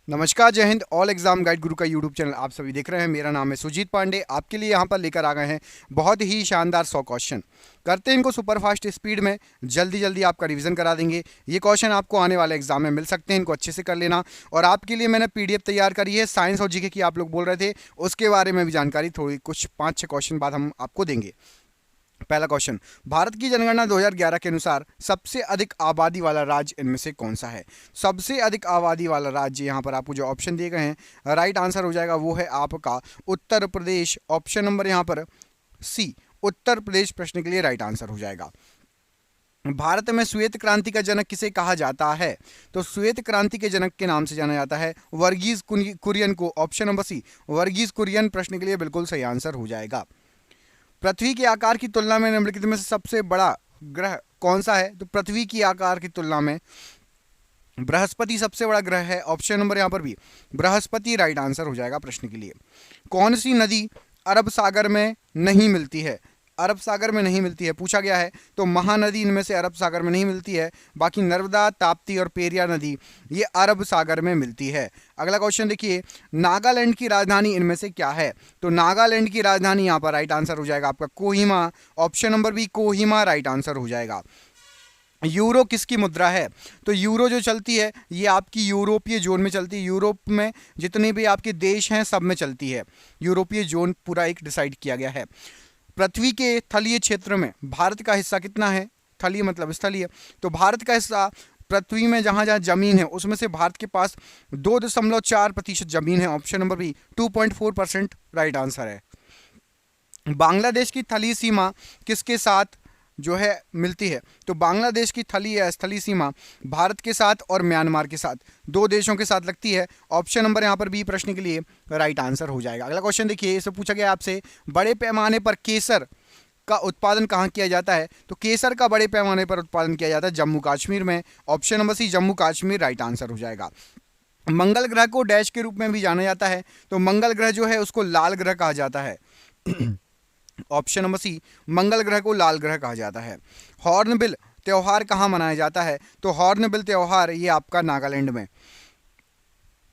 नमस्कार, जय Hind. All exam guide गुरु का यूट्यूब चैनल आप सभी देख रहे हैं। मेरा नाम है सुजीत पांडे। आपके लिए यहाँ पर लेकर आ गए हैं बहुत ही शानदार 100 क्वेश्चन। करते हैं इनको सुपर फास्ट स्पीड में, जल्दी जल्दी आपका रिवीजन करा देंगे। ये क्वेश्चन आपको आने वाले एग्जाम में मिल सकते हैं, इनको अच्छे से कर लेना। और आपके लिए मैंने पीडीएफ तैयार करी है साइंस और जीके की, आप लोग बोल रहे थे, उसके बारे में भी जानकारी थोड़ी कुछ 5-6 क्वेश्चन बाद हम आपको देंगे। पहला क्वेश्चन, भारत की जनगणना 2011 के अनुसार सबसे अधिक आबादी वाला राज्य इनमें से कौन सा है? सबसे अधिक आबादी वाला राज्य, यहाँ पर आपको जो ऑप्शन दिए गए हैं, राइट आंसर हो जाएगा वो है आपका उत्तर प्रदेश। ऑप्शन नंबर यहाँ पर सी, उत्तर प्रदेश प्रश्न के लिए राइट आंसर हो जाएगा। भारत में श्वेत क्रांति का जनक किसे कहा जाता है? तो श्वेत क्रांति के जनक के नाम से जाना जाता है वर्गीज कुरियन को। Option number C, Verghese Kurien प्रश्न के लिए बिल्कुल सही आंसर हो जाएगा। पृथ्वी के आकार की तुलना में निम्नलिखित में से सबसे बड़ा ग्रह कौन सा है? तो पृथ्वी की आकार की तुलना में बृहस्पति सबसे बड़ा ग्रह है। ऑप्शन नंबर यहाँ पर भी बृहस्पति राइट आंसर हो जाएगा प्रश्न के लिए। कौन सी नदी अरब सागर में नहीं मिलती है? अरब सागर में नहीं मिलती है पूछा गया है, तो महानदी इनमें से अरब सागर में नहीं मिलती है। बाकी नर्मदा, ताप्ती और पेरियार नदी ये अरब सागर में मिलती है। अगला क्वेश्चन देखिए, नागालैंड की राजधानी इनमें से क्या है? तो नागालैंड की राजधानी यहाँ पर राइट आंसर हो जाएगा आपका Kohima. Option number B, Kohima right answer हो जाएगा। यूरो किसकी मुद्रा है? तो यूरो जो चलती है ये आपकी यूरोपीय जोन में चलती है। यूरोप में जितने भी आपके देश हैं सब में चलती है। यूरोपीय जोन पूरा एक डिसाइड किया गया है। पृथ्वी के तलीय क्षेत्र में भारत का हिस्सा कितना है? तलीय मतलब स्थलीय, तो भारत का हिस्सा पृथ्वी में जहां जहां जमीन है उसमें से भारत के पास 2.4% जमीन है। Option number B 2.4% right answer है। बांग्लादेश की थलीय सीमा किसके साथ जो है मिलती है? तो बांग्लादेश की स्थलीय सीमा भारत के साथ और म्यांमार के साथ, दो देशों के साथ लगती है। ऑप्शन नंबर यहाँ पर बी प्रश्न के लिए राइट आंसर हो जाएगा। अगला क्वेश्चन देखिए, इसे पूछा गया आपसे, बड़े पैमाने पर केसर का उत्पादन कहाँ किया जाता है? तो केसर का बड़े पैमाने पर उत्पादन किया जाता है जम्मू कश्मीर में। Option number C, Jammu Kashmir right answer हो जाएगा। मंगल ग्रह को डैश के रूप में भी जाना जाता है, तो मंगल ग्रह जो है उसको लाल ग्रह कहा जाता है। ऑप्शन नंबर सी, मंगल ग्रह को लाल ग्रह कहा जाता है। हॉर्नबिल त्योहार कहाँ मनाया जाता है? तो हॉर्नबिल त्योहार ये आपका नागालैंड में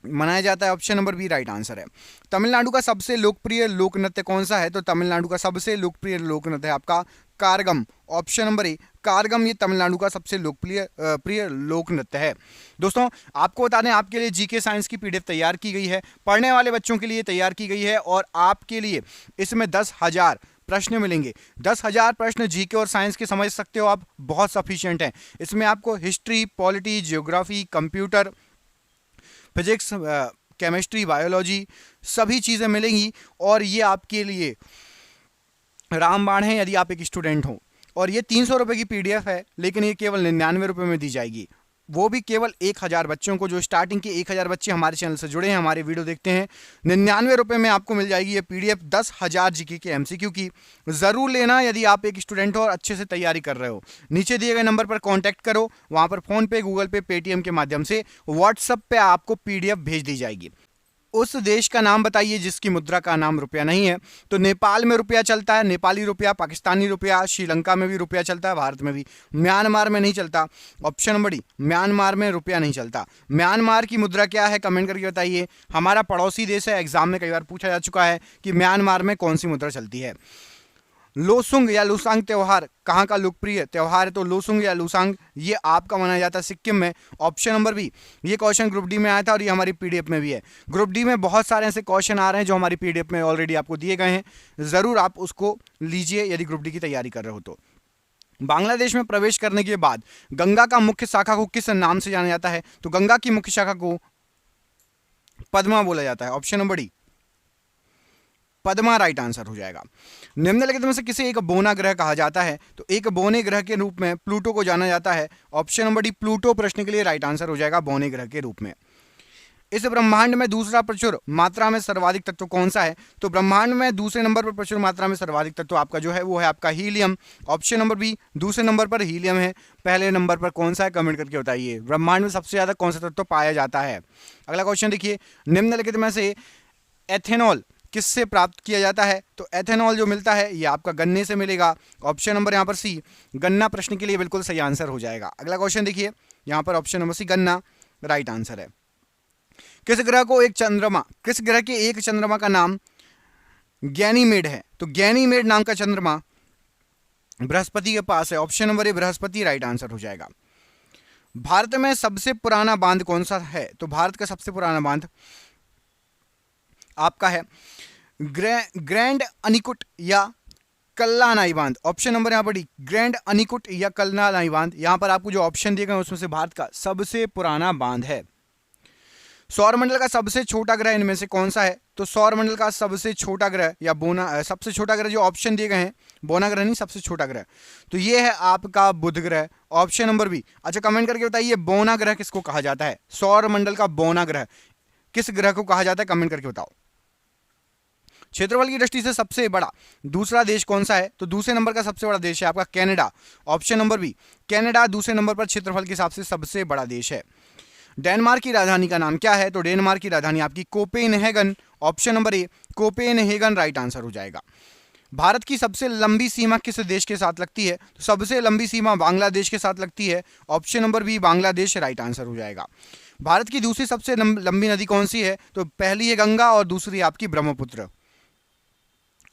मनाया जाता है। Option number B right answer है। तमिलनाडु का सबसे लोकप्रिय लोक नृत्य कौन सा है? तो तमिलनाडु का सबसे लोकप्रिय लोक नृत्य है आपका कारगम। ऑप्शन नंबर ए, कारगम ये तमिलनाडु का सबसे लोकप्रिय प्रिय लोक नृत्य है। दोस्तों आपको बता दें, आपके लिए जीके साइंस की पीडीएफ तैयार की गई है, पढ़ने वाले बच्चों के लिए तैयार की गई है, और आपके लिए इसमें 10,000 प्रश्न मिलेंगे। 10,000 प्रश्न जीके और साइंस के समझ सकते हो आप, बहुत सफिशिएंट हैं। इसमें आपको history, polity, geography, computer, physics, chemistry, biology सभी चीज़ें मिलेंगी। और ये आपके लिए रामबाण है यदि आप एक स्टूडेंट हो। और ये 300 रुपये की पीडीएफ है, लेकिन ये केवल 99 रुपये में दी जाएगी, वो भी केवल 1,000 बच्चों को, जो स्टार्टिंग के 1,000 बच्चे हमारे चैनल से जुड़े हैं, हमारे वीडियो देखते हैं। 99 रुपये में आपको मिल जाएगी ये पीडीएफ 10,000 जीके के एमसीक्यू की। ज़रूर लेना यदि आप एक स्टूडेंट हो और अच्छे से तैयारी कर रहे हो। नीचे दिए गए नंबर पर कॉन्टैक्ट करो, वहाँ पर फ़ोनपे, गूगल पे, पेटीएम के माध्यम से, व्हाट्सएप पे आपको पीडीएफ भेज दी जाएगी। उस देश का नाम बताइए जिसकी मुद्रा का नाम रुपया नहीं है? तो नेपाल में रुपया चलता है, नेपाली रुपया, पाकिस्तानी रुपया, श्रीलंका में भी रुपया चलता है, भारत में भी। म्यांमार में नहीं चलता। ऑप्शन नंबर डी, म्यांमार में रुपया नहीं चलता। म्यांमार की मुद्रा क्या है? कमेंट करके बताइए। हमारा पड़ोसी देश है, एग्जाम में कई बार पूछा जा चुका है कि म्यांमार में कौन सी मुद्रा चलती है। लोसुंग या लुसांग त्योहार कहाँ का लोकप्रिय त्योहार है? तो लोसुंग या लुसांग ये आपका मनाया जाता है सिक्किम में। ऑप्शन नंबर बी, ये क्वेश्चन ग्रुप डी में आया था और ये हमारी पीडीएफ में भी है। ग्रुप डी में बहुत सारे ऐसे क्वेश्चन आ रहे हैं जो हमारी पीडीएफ में ऑलरेडी आपको दिए गए हैं, ज़रूर आप उसको लीजिए यदि ग्रुप डी की तैयारी कर रहे हो तो। बांग्लादेश में प्रवेश करने के बाद गंगा का मुख्य शाखा को किस नाम से जाना जाता है? तो गंगा की मुख्य शाखा को पद्मा बोला जाता है। Option number D, Padma right answer हो जाएगा। निम्नलिखित में से किसे एक बोना ग्रह कहा जाता है? तो एक बोने ग्रह के रूप में प्लूटो को जाना जाता है। ऑप्शन नंबर डी, प्लूटो प्रश्न के लिए राइट आंसर हो जाएगा, बोने ग्रह के रूप में। इस ब्रह्मांड में दूसरा प्रचुर मात्रा में सर्वाधिक तत्व कौन सा है? तो ब्रह्मांड में दूसरे नंबर पर प्रचुर मात्रा में सर्वाधिक तत्व आपका जो है वो है आपका हीलियम। ऑप्शन नंबर बी, दूसरे नंबर पर हीलियम है। पहले नंबर पर कौन सा है? कमेंट करके बताइए। ब्रह्मांड में सबसे ज्यादा कौन सा तत्व पाया जाता है? अगला क्वेश्चन देखिए, निम्नलिखित में से एथेनॉल किससे प्राप्त किया जाता है? तो एथेनॉल जो मिलता है ये आपका गन्ने से मिलेगा। ऑप्शन नंबर यहाँ पर सी, गन्ना प्रश्न के लिए बिल्कुल सही आंसर हो जाएगा। अगला क्वेश्चन देखिए, यहाँ पर ऑप्शन नंबर सी, गन्ना राइट आंसर है। किस ग्रह के एक चंद्रमा का नाम गैनीमेड है? तो गैनीमेड नाम का चंद्रमा बृहस्पति के पास है। ऑप्शन नंबर ए बृहस्पति राइट आंसर हो जाएगा। भारत में सबसे पुराना बांध कौन सा है? तो भारत का सबसे पुराना बांध आपका है ग्रैंड अनिकुट या कल्लानाई बांध। ऑप्शन नंबर यहां पर डी, ग्रैंड अनिकुट या कल्लानाई बांध। यहां पर आपको जो ऑप्शन दिए गए उसमें से भारत का सबसे पुराना बांध है। सौरमंडल का सबसे छोटा ग्रह इनमें से कौन सा है? तो सौरमंडल का सबसे छोटा ग्रह या सबसे छोटा ग्रह जो ऑप्शन दिए गए हैं, बोना ग्रह नहीं, सबसे छोटा ग्रह, तो ये है आपका बुध ग्रह। Option number B. अच्छा, कमेंट करके बताइए बोना ग्रह किसको कहा जाता है? सौरमंडल का बोना ग्रह किस ग्रह को कहा जाता है? कमेंट करके बताओ। क्षेत्रफल की दृष्टि से सबसे बड़ा दूसरा देश कौन सा है? तो दूसरे नंबर का सबसे बड़ा देश है आपका Canada. Option number B, Canada दूसरे नंबर पर क्षेत्रफल के हिसाब से सबसे बड़ा देश है। डेनमार्क की राजधानी का नाम क्या है? तो डेनमार्क की राजधानी आपकी कोपेनहेगन। ऑप्शन नंबर ए कोपेनहेगन राइट आंसर हो जाएगा। भारत की सबसे लंबी सीमा किस देश के साथ लगती है? तो सबसे लंबी सीमा बांग्लादेश के साथ लगती है। Option number B Bangladesh right answer हो जाएगा। भारत की दूसरी सबसे लंबी नदी कौन सी है? तो पहली है गंगा और दूसरी आपकी Brahmaputra.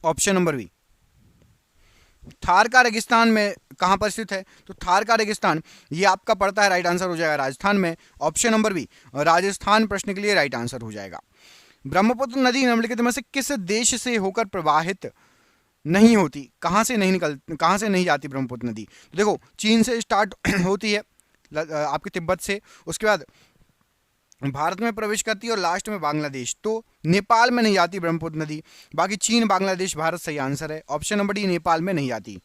Option number B. Thar का रेगिस्तान में कहां पर स्थित है? तो थार का रेगिस्तान ये आपका पड़ता है, राइट आंसर हो जाएगा राजस्थान में। ऑप्शन नंबर बी राजस्थान प्रश्न के लिए राइट आंसर हो जाएगा। ब्रह्मपुत्र नदी निम्नलिखित में से किस देश से होकर प्रवाहित नहीं होती? कहां से नहीं जाती ब्रह्मपुत्र नदी? तो देखो, चीन से स्टार्ट होती है, आपके तिब्बत से, उसके बाद भारत में प्रवेश करती है और लास्ट में बांग्लादेश। तो नेपाल में नहीं आती ब्रह्मपुत्र नदी। बाकी चीन, बांग्लादेश, भारत सही आंसर है। ऑप्शन नंबर डी नेपाल में नहीं आती।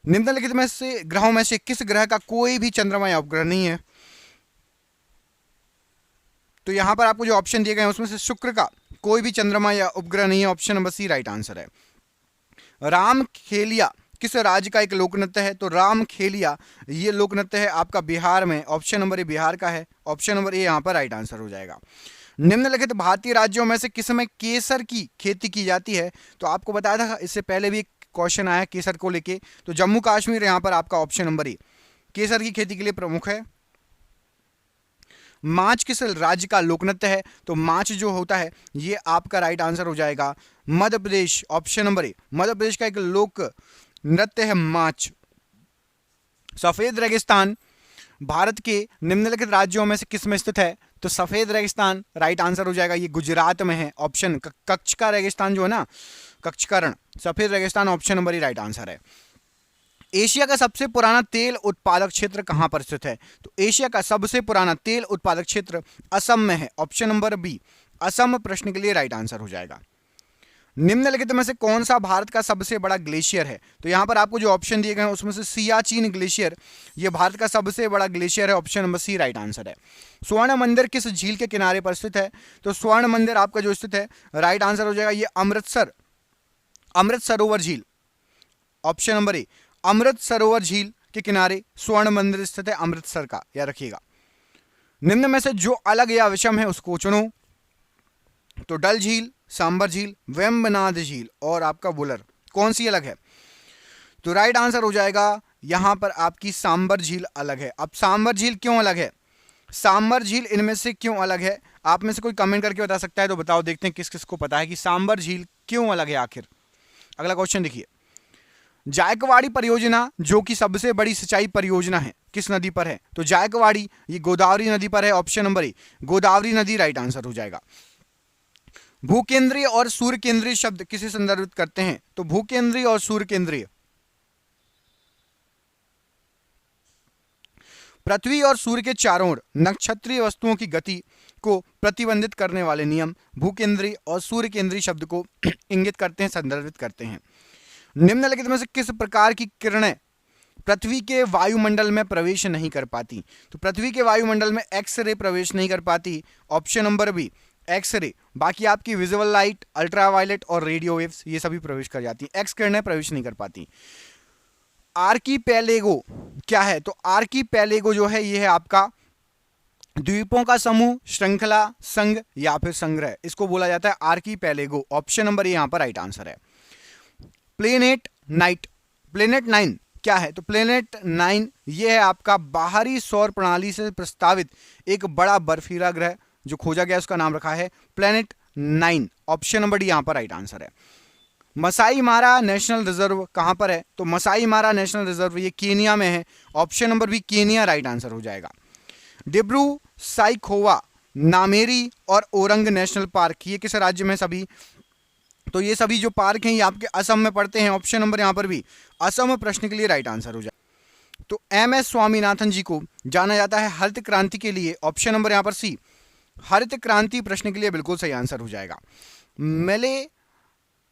निम्नलिखित में से ग्रहों में से किस ग्रह का कोई भी चंद्रमा या उपग्रह नहीं है? तो यहां पर आपको जो ऑप्शन दिए गए हैं उसमें से शुक्र का कोई भी चंद्रमा या उपग्रह नहीं है। Option number C right answer है। रामखेलिया किस राज्य का एक लोक नृत्य है? तो रामखेलिया ये लोक नृत्य है आपका बिहार में। ऑप्शन नंबर ए बिहार का है। ऑप्शन नंबर ए यहां पर राइट आंसर हो जाएगा। निम्नलिखित भारतीय राज्यों में से किस में केसर की खेती की जाती है? तो आपको बताया था, इससे पहले भी एक क्वेश्चन आया केसर को लेके। तो जम्मू कश्मीर यहां पर आपका ऑप्शन नंबर ए केसर की खेती के लिए प्रमुख है। माच किस राज्य का लोक नृत्य है? तो माच जो होता है ये आपका राइट आंसर हो जाएगा मध्य प्रदेश। ऑप्शन नंबर ए मध्य प्रदेश का एक लोक नृत्य है माच। सफेद रेगिस्तान भारत के निम्नलिखित राज्यों में से किस में स्थित है? तो सफेद रेगिस्तान राइट आंसर हो जाएगा, ये गुजरात में है। ऑप्शन कच्छ का रेगिस्तान जो है ना, कच्छ का रण, सफेद रेगिस्तान ऑप्शन नंबर ही राइट आंसर है। एशिया का सबसे पुराना तेल उत्पादक क्षेत्र कहां पर स्थित है? तो एशिया का सबसे पुराना तेल उत्पादक क्षेत्र असम में है। ऑप्शन नंबर बी असम प्रश्न के लिए राइट आंसर हो जाएगा। निम्नलिखित में से कौन सा भारत का सबसे बड़ा ग्लेशियर है? तो यहां पर आपको जो ऑप्शन दिए गए हैं उसमें से सियाचिन ग्लेशियर ये भारत का सबसे बड़ा ग्लेशियर है। Option number C right answer है। स्वर्ण मंदिर किस झील के किनारे पर स्थित है? तो स्वर्ण मंदिर आपका जो स्थित है राइट आंसर हो जाएगा ये अमृत सरोवर झील। ऑप्शन नंबर ए अमृत सरोवर झील के किनारे स्वर्ण मंदिर स्थित है, अमृतसर का, याद रखिएगा। निम्न में से जो अलग या विषम है उसको चुनो। तो डल झील, सांबर झील, वेम्बनाड झील और आपका वुलर, कौन सी अलग है? तो राइट आंसर हो जाएगा यहां पर आपकी सांबर झील अलग है। अब सांबर झील क्यों अलग है? सांबर झील इनमें से क्यों अलग है? आप में से कोई कमेंट करके बता सकता है तो बताओ, देखते हैं किस किस को पता है कि सांबर झील क्यों अलग है आखिर। अगला क्वेश्चन देखिए, जायकवाड़ी परियोजना जो कि सबसे बड़ी सिंचाई परियोजना है किस नदी पर है? तो जायकवाड़ी ये गोदावरी नदी पर है। ऑप्शन नंबर ए गोदावरी नदी राइट आंसर हो जाएगा। भूकेंद्रीय और सूर्य केंद्रीय शब्द किसे संदर्भित करते हैं? तो भूकेंद्रीय और सूर्य केंद्रीय, पृथ्वी और सूर्य के चारों ओर नक्षत्रीय वस्तुओं की गति को प्रतिबंधित करने वाले नियम भूकेंद्रीय और सूर्य केंद्रीय शब्द को इंगित करते हैं, संदर्भित करते हैं। निम्नलिखित में से किस प्रकार की किरणें पृथ्वी के वायुमंडल में प्रवेश नहीं कर पाती? तो पृथ्वी के वायुमंडल में एक्स रे प्रवेश नहीं कर पाती। Option number B X ray. बाकी आपकी विजुअल लाइट, अल्ट्रावायलेट और रेडियो वेव्स ये सभी प्रवेश कर जाती हैं, एक्स किरणें प्रवेश नहीं कर पाती। आर्कीपेलेगो क्या है? तो आर्कीपेलेगो जो है ये है आपका द्वीपों का समूह, श्रृंखला, संघ या फिर संग्रह, इसको बोला जाता है आर्कीपेलेगो। ऑप्शन नंबर यहां पर राइट आंसर है। प्लेनेट 9 क्या है? तो प्लेनेट 9 ये है आपका बाहरी सौर प्रणाली से प्रस्तावित एक बड़ा बर्फीला ग्रह जो खोजा गया उसका नाम रखा है प्लेनेट 9। ऑप्शन नंबर डी यहाँ पर राइट आंसर है। मसाई मारा नेशनल रिजर्व कहाँ पर है? तो मसाई मारा नेशनल रिजर्व ये केनिया में है। Option number B Kenya right answer हो जाएगा। डिब्रू साइखोवा, नामेरी और ओरंग नेशनल पार्क ये किस राज्य में सभी? तो ये सभी जो पार्क हैं ये आपके असम में पड़ते हैं। ऑप्शन नंबर यहाँ पर भी असम प्रश्न के लिए राइट आंसर हो जाए। तो एम.एस. स्वामीनाथन जी को जाना जाता है हरित क्रांति के लिए। ऑप्शन नंबर यहाँ पर सी हरित क्रांति प्रश्न के लिए बिल्कुल सही आंसर हो जाएगा। मले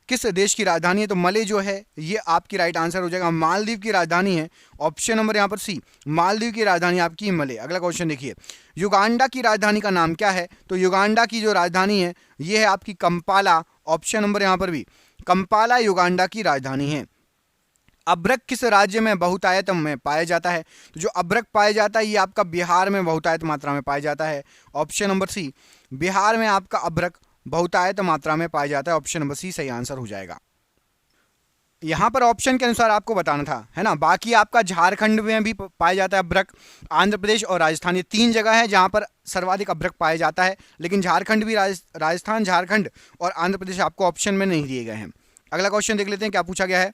किस देश की राजधानी है? तो मले जो है ये आपकी राइट आंसर हो जाएगा। मालदीव की राजधानी है। ऑप्शन नंबर यहाँ पर सी मालदीव की राजधानी आपकी मले। अगला क्वेश्चन देखिए, युगांडा की राजधानी का नाम क्या है? तो युगांडा की जो राजधानी है ये है आपकी कंपाला। ऑप्शन नंबर यहाँ पर भी कंपाला युगांडा की राजधानी है। अभ्रक किस राज्य में बहुतायत में पाया जाता है? तो जो अभ्रक पाया जाता है ये आपका बिहार में बहुतायत मात्रा में पाया जाता है। ऑप्शन नंबर सी बिहार में आपका अभ्रक बहुतायत मात्रा में पाया जाता है। ऑप्शन नंबर सी सही आंसर हो जाएगा। यहां पर ऑप्शन के अनुसार आपको बताना था, है ना। बाकी आपका झारखंड में भी पाया जाता है अभ्रक, आंध्र प्रदेश और राजस्थान ये 3 जगह है जहां पर सर्वाधिक अभ्रक पाया जाता है। लेकिन झारखंड भी राजस्थान, झारखंड और आंध्र प्रदेश आपको ऑप्शन में नहीं दिए गए हैं। अगला क्वेश्चन देख लेते हैं क्या पूछा गया है।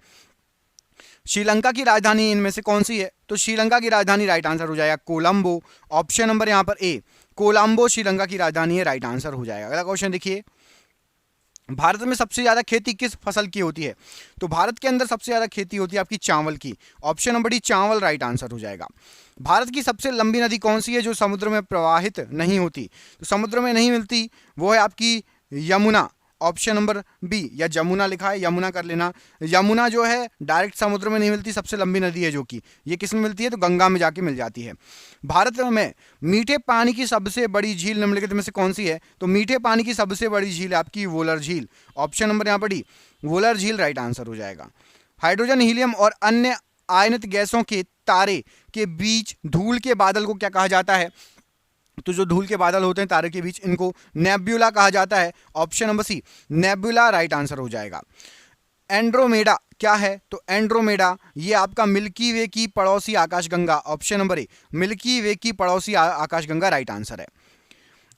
श्रीलंका की राजधानी इनमें से कौन सी है? तो श्रीलंका की राजधानी राइट आंसर हो जाएगा कोलंबो। ऑप्शन नंबर यहाँ पर ए कोलंबो श्रीलंका की राजधानी है, राइट आंसर हो जाएगा। अगला क्वेश्चन देखिए, भारत में सबसे ज्यादा खेती किस फसल की होती है? तो भारत के अंदर सबसे ज्यादा खेती होती है आपकी चावल की। ऑप्शन नंबर डी चावल राइट आंसर हो जाएगा। भारत की सबसे लंबी नदी कौन सी है जो समुद्र में प्रवाहित नहीं होती? तो समुद्र में नहीं मिलती, वो है आपकी यमुना। ऑप्शन नंबर बी, या जमुना लिखा है, यमुना कर लेना। यमुना जो है डायरेक्ट समुद्र में नहीं मिलती, सबसे लंबी नदी है जो कि ये किस में मिलती है? तो गंगा में जाके मिल जाती है। भारत में मीठे पानी की सबसे बड़ी झील निम्नलिखित में से कौन सी है? तो मीठे पानी की सबसे बड़ी झील आपकी वोलर झील। ऑप्शन नंबर यहाँ पर डी वोलर झील राइट आंसर हो जाएगा। हाइड्रोजन, हीलियम और अन्य आयनित गैसों के तारे के बीच धूल के बादल को क्या कहा जाता है? तो जो धूल के बादल होते हैं तारे के बीच इनको नेब्यूला कहा जाता है। Option number C nebula right answer हो जाएगा। एंड्रोमेडा क्या है? तो एंड्रोमेडा ये आपका मिल्की वे की पड़ोसी आकाशगंगा। ऑप्शन नंबर ए मिल्की वे की पड़ोसी आकाशगंगा राइट आंसर है।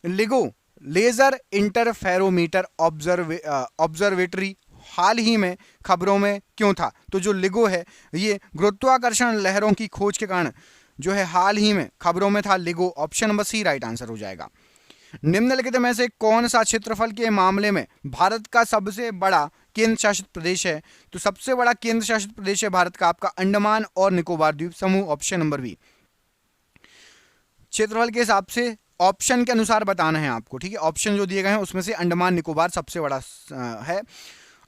लिगो लेजर इंटरफेरोमीटर ऑब्जर्वेटरी हाल ही में खबरों में क्यों था? तो जो लिगो है ये गुरुत्वाकर्षण लहरों की खोज के कारण जो है हाल ही में खबरों में था LIGO. Option number C right answer हो जाएगा। निम्नलिखित में से कौन सा क्षेत्रफल के मामले में भारत का सबसे बड़ा केंद्र शासित प्रदेश है? तो सबसे बड़ा केंद्र शासित प्रदेश है भारत का आपका अंडमान और निकोबार द्वीप समूह। ऑप्शन नंबर बी क्षेत्रफल के हिसाब से ऑप्शन के अनुसार बताना है आपको, ठीक है। ऑप्शन जो दिए गए हैं उसमें से अंडमान निकोबार सबसे बड़ा है।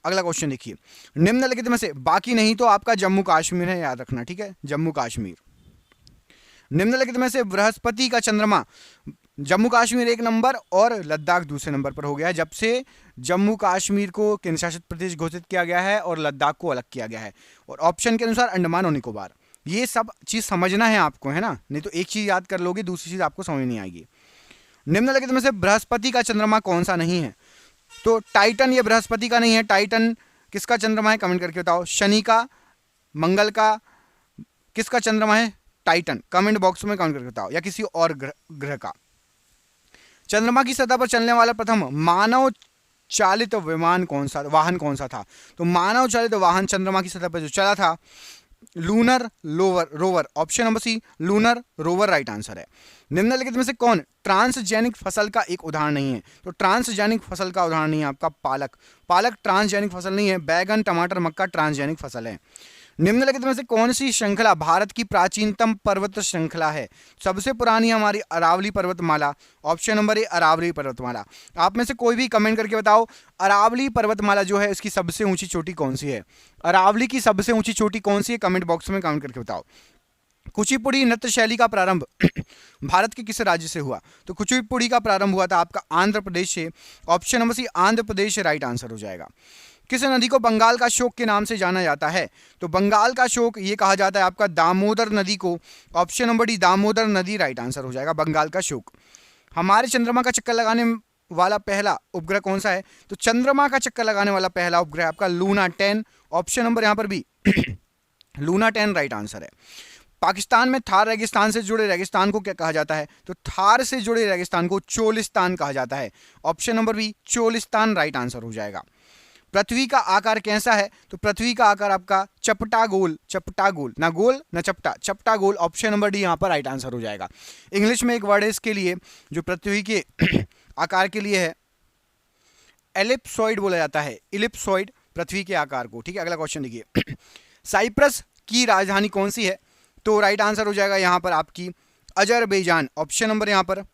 अगला क्वेश्चन देखिए, निम्नलिखित में से बाकी नहीं तो आपका जम्मू कश्मीर है, याद रखना, ठीक है, जम्मू कश्मीर। निम्नलिखित में से बृहस्पति का चंद्रमा जम्मू कश्मीर 1 नंबर और लद्दाख दूसरे नंबर पर हो गया है जब से जम्मू कश्मीर को केंद्र शासित प्रदेश घोषित किया गया है और लद्दाख को अलग किया गया है। और ऑप्शन के अनुसार अंडमान और निकोबार। ये सब चीज समझना है आपको, है ना, नहीं तो एक चीज याद कर लोगे दूसरी चीज आपको समझ नहीं आएगी। निम्नलिखित में से बृहस्पति का चंद्रमा कौन सा नहीं है? तो टाइटन ये बृहस्पति का नहीं है। टाइटन किसका चंद्रमा है? कमेंट करके बताओ। शनि का, मंगल का, किसका चंद्रमा है? टाइटन। कमेंट बॉक्स में कमेंट करके बताओ। या किसी और ग्रह का। चंद्रमा की सतह पर चलने वाला प्रथम मानव चालित वाहन कौन सा था? तो मानव चालित वाहन चंद्रमा की सतह पर जो चला था lunar rover. Option number C lunar rover right answer है। निम्नलिखित में से कौन ट्रांसजेनिक फसल का एक उदाहरण नहीं है? तो ट्रांसजेनिक फसल का उदाहरण नहीं है आपका पालक। पालक ट्रांसजेनिक फसल नहीं है। बैगन, टमाटर, मक्का ट्रांसजेनिक फसल है। निम्नलिखित में से कौन सी श्रृंखला भारत की प्राचीनतम पर्वत श्रृंखला है? सबसे पुरानी हमारी अरावली पर्वतमाला। ऑप्शन नंबर ए अरावली पर्वतमाला। आप में से कोई भी कमेंट करके बताओ अरावली पर्वतमाला जो है इसकी सबसे ऊंची चोटी कौन सी है? अरावली की सबसे ऊंची चोटी कौन सी है? कमेंट बॉक्स में कमेंट करके बताओ। कुचिपुड़ी नृत्य शैली का प्रारंभ भारत के किस राज्य से हुआ? तो कुचिपुड़ी का प्रारंभ हुआ था आपका आंध्र प्रदेश से। ऑप्शन नंबर सी आंध्र प्रदेश राइट आंसर हो जाएगा। किस नदी को बंगाल का शोक के नाम से जाना जाता है? तो बंगाल का शोक ये कहा जाता है आपका दामोदर नदी को। ऑप्शन नंबर डी दामोदर नदी राइट आंसर हो जाएगा बंगाल का शोक। हमारे चंद्रमा का चक्कर लगाने वाला पहला उपग्रह कौन सा है? तो चंद्रमा का चक्कर लगाने वाला पहला उपग्रह आपका लूना 10। ऑप्शन नंबर यहाँ पर भी लूना 10 राइट आंसर है। पाकिस्तान में थार रेगिस्तान से जुड़े रेगिस्तान को क्या कहा जाता है? तो थार से जुड़े रेगिस्तान को चोलिस्तान कहा जाता है। Option number B Cholistan right answer हो जाएगा। पृथ्वी का आकार कैसा है? तो पृथ्वी का आकार आपका चपटा गोल, चपटा गोल, ना गोल ना चपटा, चपटा गोल। ऑप्शन नंबर डी यहाँ पर राइट आंसर हो जाएगा। इंग्लिश में एक वर्ड है इसके लिए जो पृथ्वी के आकार के लिए है, एलिप्सॉइड बोला जाता है, इलिप्सॉइड, पृथ्वी के आकार को। ठीक है, अगला क्वेश्चन देखिए। साइप्रस की राजधानी कौन सी है? तो राइट आंसर हो जाएगा यहाँ पर आपकी अजरबैजान। ऑप्शन नंबर यहाँ पर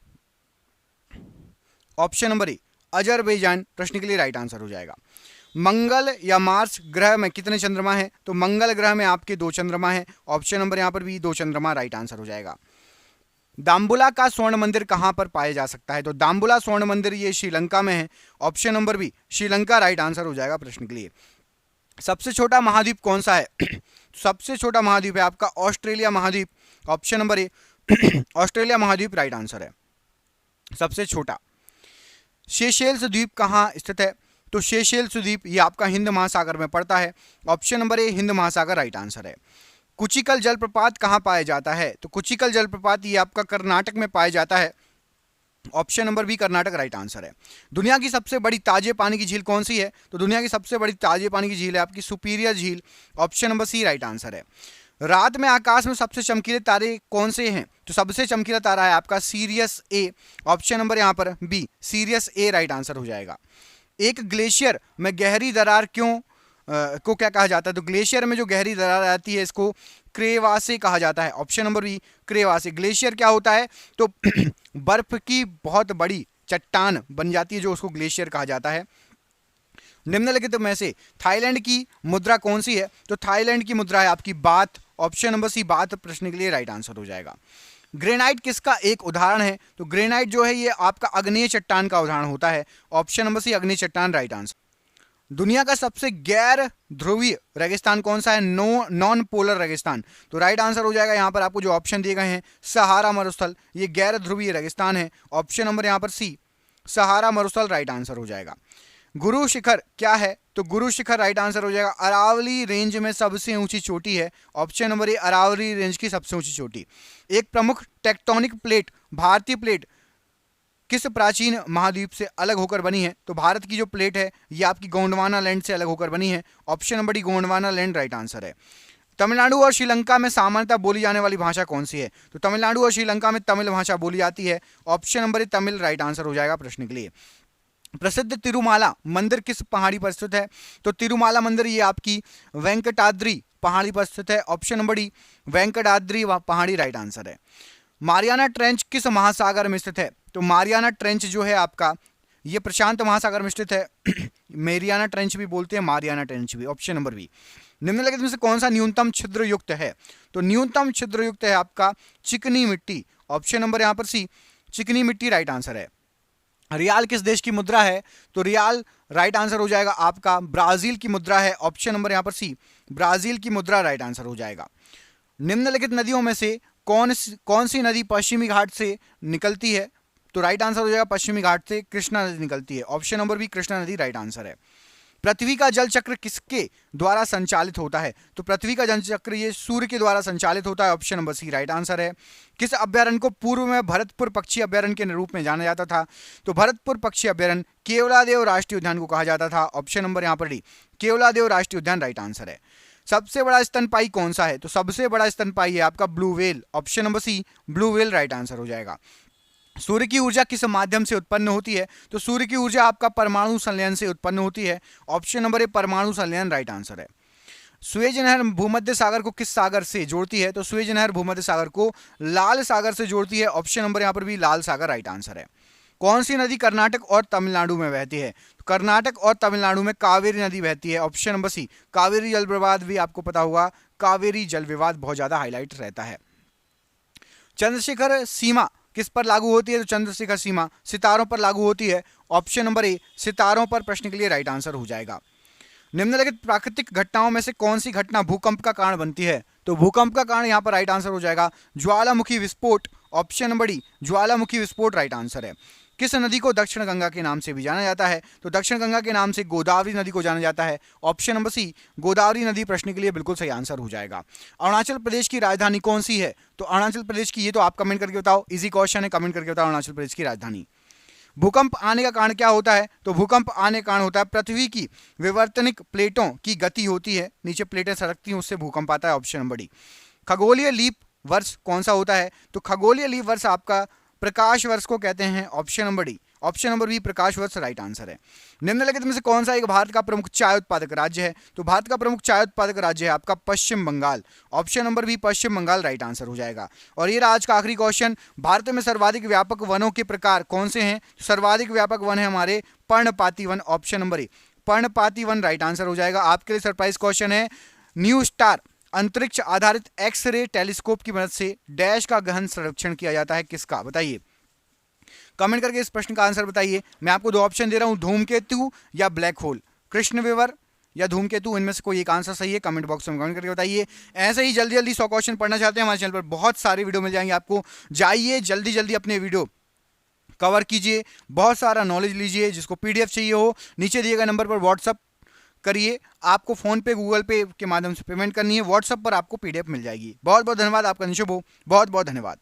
ऑप्शन नंबर ए अजरबैजान प्रश्न के लिए राइट आंसर हो जाएगा। मंगल या मार्स ग्रह में कितने चंद्रमा हैं? तो मंगल ग्रह में आपके 2 चंद्रमा हैं। ऑप्शन नंबर यहाँ पर भी 2 चंद्रमा राइट आंसर हो जाएगा। दाम्बुला का स्वर्ण मंदिर कहां पर पाया जा सकता है? तो दाम्बुला स्वर्ण मंदिर ये श्रीलंका में है। Option number B Sri Lanka right answer हो जाएगा प्रश्न के लिए। सबसे छोटा महाद्वीप कौन सा है? सबसे छोटा महाद्वीप है आपका ऑस्ट्रेलिया महाद्वीप। ऑप्शन नंबर ए ऑस्ट्रेलिया महाद्वीप राइट आंसर है, सबसे छोटा। सेशेल्स द्वीप कहाँ स्थित है? तो सेशेल्स द्वीप ये आपका हिंद महासागर में पड़ता है। ऑप्शन नंबर ए हिंद महासागर राइट आंसर है। कुचिकल जलप्रपात कहाँ पाया जाता है? तो कुचिकल जलप्रपात ये आपका कर्नाटक में पाया जाता है। Option number B Karnataka right answer है। दुनिया की सबसे बड़ी ताजे पानी की झील कौन सी है? तो दुनिया की सबसे बड़ी ताजे पानी की झील है आपकी सुपीरियर झील। Option number C right answer है। रात में आकाश में सबसे चमकीले तारे कौन से हैं? तो सबसे चमकीला तारा है आपका सीरियस ए। ऑप्शन नंबर यहाँ पर be serious A right answer हो जाएगा। एक ग्लेशियर में गहरी दरार को क्या कहा जाता है? तो ग्लेशियर में जो गहरी दरार आती है इसको क्रेवासे कहा जाता है। Option number B crevasse. Glacier क्या होता है? तो बर्फ की बहुत बड़ी चट्टान बन जाती है जो उसको ग्लेशियर कहा जाता है। निम्नलिखित में से थाईलैंड की मुद्रा कौन सी है? तो थाईलैंड की मुद्रा है आपकी बात। ऑप्शन नंबर सी बात प्रश्न के लिए राइट आंसर हो जाएगा। ग्रेनाइट किसका एक उदाहरण है? तो ग्रेनाइट जो है ये आपका अग्नेय चट्टान का उदाहरण होता है। ऑप्शन नंबर सी अग्नेय चट्टान राइट आंसर। दुनिया का सबसे गैर ध्रुवीय रेगिस्तान कौन सा है? नॉन पोलर रेगिस्तान। तो राइट आंसर हो जाएगा यहाँ पर आपको जो ऑप्शन दिए गए हैं सहारा मरुस्थल, ये गैर ध्रुवीय रेगिस्तान है। ऑप्शन नंबर यहाँ पर सी सहारा मरुस्थल राइट आंसर हो जाएगा। गुरु शिखर क्या है? तो गुरु शिखर राइट आंसर हो जाएगा। अरावली रेंज में सबसे ऊंची चोटी है। Option number A Aravalli range की सबसे ऊंची चोटी। एक प्रमुख टेक्टोनिक प्लेट भारतीय प्लेट किस प्राचीन महाद्वीप से अलग होकर बनी है? तो भारत की जो प्लेट है ये आपकी गोंडवाना लैंड से अलग होकर बनी है। Option number D Gondwana land right answer है। तमिलनाडु और श्रीलंका में सामान्यतः बोली जाने वाली भाषा कौन सी है? तो तमिलनाडु और श्रीलंका में तमिल भाषा बोली जाती है। ऑप्शन नंबर ए तमिल राइट आंसर हो जाएगा प्रश्न के लिए। प्रसिद्ध तिरुमाला मंदिर किस पहाड़ी पर स्थित है? तो तिरुमाला मंदिर ये आपकी वेंकटाद्री पहाड़ी पर स्थित है। ऑप्शन नंबर डी वेंकटाद्री पहाड़ी राइट आंसर है। मारियाना ट्रेंच किस महासागर में स्थित है? तो मारियाना ट्रेंच जो है आपका ये प्रशांत महासागर में स्थित है। मेरियाना ट्रेंच भी बोलते हैं, मारियाना ट्रेंच भी। Option number B. निम्नलिखित में से कौन सा न्यूनतम छिद्र युक्त है? तो न्यूनतम छिद्र युक्त है आपका चिकनी मिट्टी। ऑप्शन नंबर यहाँ पर सी चिकनी मिट्टी राइट आंसर है। रियाल किस देश की मुद्रा है? तो रियाल राइट आंसर हो जाएगा आपका ब्राजील की मुद्रा है। ऑप्शन नंबर यहाँ पर सी ब्राजील की मुद्रा राइट आंसर हो जाएगा। निम्नलिखित नदियों में से कौन सी नदी पश्चिमी घाट से निकलती है? तो राइट आंसर हो जाएगा पश्चिमी घाट से कृष्णा नदी निकलती है। ऑप्शन नंबर बी कृष्णा नदी राइट आंसर है। पृथ्वी का जल चक्र किसके द्वारा संचालित होता है? तो पृथ्वी का जल चक्र ये सूर्य के द्वारा संचालित होता है। Option number C right answer है। किस अभ्यारण्य को पूर्व में भरतपुर पक्षी अभ्यारण्य के रूप में जाना जाता था? तो भरतपुर पक्षी अभ्यारण्य केवलादेव राष्ट्रीय उद्यान को कहा जाता था। ऑप्शन नंबर यहाँ पर डी केवलादेव राष्ट्रीय उद्यान राइट आंसर है। सबसे बड़ा स्तनपायी कौन सा है? तो सबसे बड़ा स्तनपायी है आपका blue whale. Option number C blue whale right answer हो जाएगा। सूर्य की ऊर्जा किस माध्यम से उत्पन्न होती है? तो सूर्य की ऊर्जा आपका परमाणु संलयन से उत्पन्न होती है। ऑप्शन नंबर ए परमाणु संलयन राइट आंसर है। सुएज नहर भूमध्य सागर को किस सागर से जोड़ती है? तो सुएज नहर भूमध्य सागर को लाल सागर से जोड़ती है। ऑप्शन नंबर यहाँ पर भी लाल सागर राइट आंसर है। कौन सी नदी कर्नाटक और तमिलनाडु में बहती है? तो कर्नाटक और तमिलनाडु में कावेरी नदी बहती है। ऑप्शन नंबर सी कावेरी जल विवाद भी आपको पता होगा, कावेरी जल विवाद बहुत ज्यादा हाईलाइट रहता है। चंद्रशेखर सीमा किस पर लागू होती है? तो चंद्रशेखर सीमा सितारों पर लागू होती है। ऑप्शन नंबर ए सितारों पर प्रश्न के लिए राइट आंसर हो जाएगा। निम्नलिखित प्राकृतिक घटनाओं में से कौन सी घटना भूकंप का कारण बनती है? तो भूकंप का कारण यहाँ पर राइट आंसर हो जाएगा ज्वालामुखी विस्फोट। ऑप्शन नंबर डी ज्वालामुखी विस्फोट राइट आंसर है। किस नदी को दक्षिण गंगा के नाम से भी जाना जाता है? तो दक्षिण गंगा के नाम से गोदावरी नदी को जाना जाता है। ऑप्शन नंबर सी गोदावरी नदी प्रश्न के लिए बिल्कुल सही आंसर हो जाएगा। अरुणाचल प्रदेश की राजधानी कौन सी है? तो अरुणाचल प्रदेश की, ये तो आप कमेंट करके बताओ, इजी क्वेश्चन है, कमेंट करके बताओ अरुणाचल प्रदेश की राजधानी। भूकंप आने का कारण क्या होता है? तो भूकंप आने का कारण होता है पृथ्वी की विवर्तनिक प्लेटों की गति होती है, नीचे प्लेटें सरकती हैं, उससे भूकंप आता है। Option number D. खगोलीय लीप वर्ष कौन सा होता है? तो खगोलीय लीप वर्ष आपका प्रकाश वर्ष को कहते हैं। Option number D, option number B प्रकाश वर्ष राइट आंसर है। निम्नलिखित में से कौन सा एक भारत का प्रमुख चाय उत्पादक राज्य है? तो भारत का प्रमुख चाय उत्पादक राज्य है आपका पश्चिम बंगाल। ऑप्शन नंबर बी पश्चिम बंगाल राइट आंसर हो जाएगा। और ये आज का आखिरी क्वेश्चन, भारत में सर्वाधिक व्यापक वनों के प्रकार कौन से हैं? सर्वाधिक व्यापक वन है हमारे पर्णपाती वन। ऑप्शन नंबर ए पर्णपाती वन राइट आंसर हो जाएगा। आपके लिए सरप्राइज क्वेश्चन है, न्यू स्टार अंतरिक्ष आधारित एक्स-रे टेलीस्कोप की मदद से डैश का गहन सर्वेक्षण किया जाता है, किसका? बताइए, कमेंट करके इस प्रश्न का आंसर बताइए। मैं आपको दो ऑप्शन दे रहा हूं, धूमकेतु या ब्लैक होल, कृष्ण विवर या धूमकेतु, इनमें से कोई एक आंसर सही है, कमेंट बॉक्स में कमेंट करके बताइए। ऐसे ही जल्दी जल्दी 100 क्वेश्चन पढ़ना चाहते हैं, हमारे चैनल पर बहुत सारे वीडियो मिल जाएंगे आपको, जाइए जल्दी जल्दी अपने वीडियो कवर कीजिए, बहुत सारा नॉलेज लीजिए। जिसको पीडीएफ चाहिए हो नीचे दिए गए नंबर पर व्हाट्सअप करिए, आपको फोन पे गूगल पे के माध्यम से पेमेंट करनी है, व्हाट्सअप पर आपको पीडीएफ मिल जाएगी। बहुत बहुत धन्यवाद, आपका निशुभ हो, बहुत बहुत धन्यवाद।